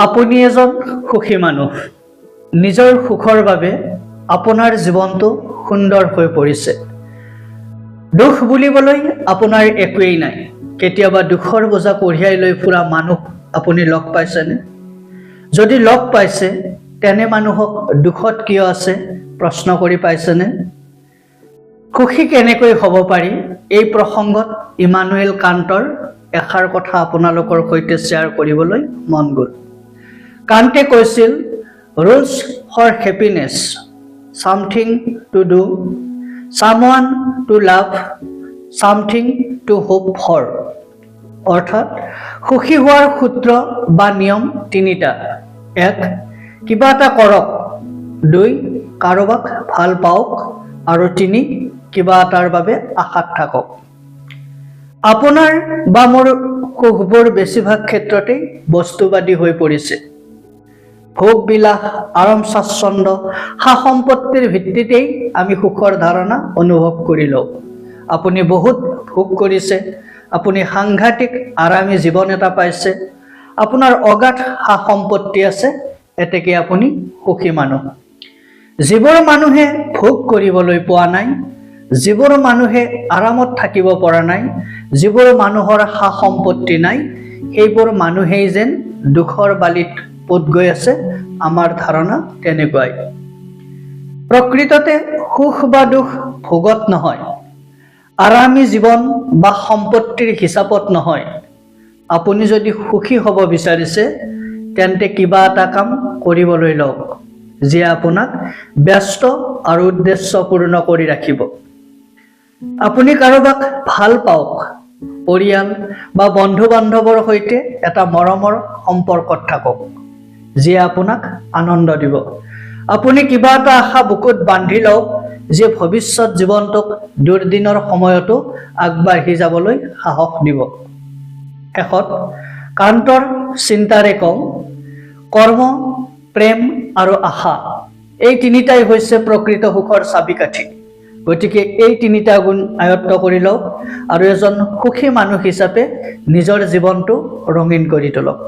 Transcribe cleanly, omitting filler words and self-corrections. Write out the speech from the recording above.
আপুনি এজন সুখী মানুহ। নিজৰ সুখৰ বাবে আপোনাৰ জীৱনটো সুন্দৰ হৈ পৰিছে। দুখ বুলিবলৈ আপোনাৰ একোৱেই নাই। কেতিয়াবা দুখৰ বোজা কঢ়িয়াই লৈ ফুৰা মানুহ আপুনি লগ পাইছেনে? যদি লগ পাইছে, তেনে মানুহক দুখত কিয় আছে প্ৰশ্ন কৰি পাইছেনে? সুখী কেনেকৈ হ'ব পাৰি, এই প্ৰসংগত ইমানুৱেল কাণ্টৰ এষাৰ কথা আপোনালোকৰ সৈতে শ্বেয়াৰ কৰিবলৈ মন গ'ল। কাণ্টে কৈছিল, rules for happiness, something to do, someone to love, something to hope for. অৰ্থাৎ সুখী হোৱাৰ সূত্ৰ বা নিয়ম তিনিটা। 1. কিবা এটা কৰক। 2. কাৰোবাক ভাল পাওক। আৰু 3. কিবা এটাৰ বাবে আশাত থাকক। আপোনাৰ বা মোৰ সুখবোৰ বেছিভাগ ক্ষেত্ৰতেই বস্তুবাদী হৈ পৰিছে। ভোগ বিলাস, আৰাম স্বাচ্ছন্দ্য, সা সম্পত্তিৰ ভিত্তিতেই আমি সুখৰ ধাৰণা অনুভৱ কৰি লওঁ। আপুনি বহুত ভোগ কৰিছে, আপুনি সাংঘাতিক আৰামী জীৱন এটা পাইছে, আপোনাৰ অগাধ সা সম্পত্তি আছে, এতেকে আপুনি সুখী মানুহ। যিবোৰ মানুহে ভোগ কৰিবলৈ পোৱা নাই, যিবোৰ মানুহে আৰামত থাকিব পৰা নাই, যিবোৰ মানুহৰ সা সম্পত্তি নাই, সেইবোৰ মানুহেই যেন দুখৰ বালিত পোত গৈ আছে, আমাৰ ধাৰণা তেনেকুৱাই। প্ৰকৃততে সুখ বা দুখ ভোগত নহয়, আৰামী জীৱন বা সম্পত্তিৰ হিচাপত নহয়। আপুনি যদি সুখী হ'ব বিচাৰিছে, তেন্তে কিবা এটা কাম কৰিবলৈ লওক, যিয়ে আপোনাক ব্যস্ত আৰু উদ্দেশ্যপূৰ্ণ কৰি ৰাখিব। আপুনি কাৰোবাক ভাল পাওক, পৰিয়াল বা বন্ধু বান্ধৱৰ সৈতে এটা মৰমৰ সম্পৰ্কত থাকক, যিয়ে আপোনাক আনন্দ দিব। আপুনি কিবা এটা আশা বুকুত বান্ধি লওক, যিয়ে ভৱিষ্যত জীৱনটোক দুৰ্দিনৰ সময়তো আগবাঢ়ি যাবলৈ সাহস দিব। শেষত কাণ্টৰ চিন্তাৰে কওঁ, কৰ্ম, প্ৰেম আৰু আশা, এই তিনিটাই হৈছে প্ৰকৃত সুখৰ চাবিকাঠি। গতিকে এই তিনিটা গুণ আয়ত্ত কৰি লওক আৰু এজন সুখী মানুহ হিচাপে নিজৰ জীৱনটো ৰঙীন কৰি তোলক।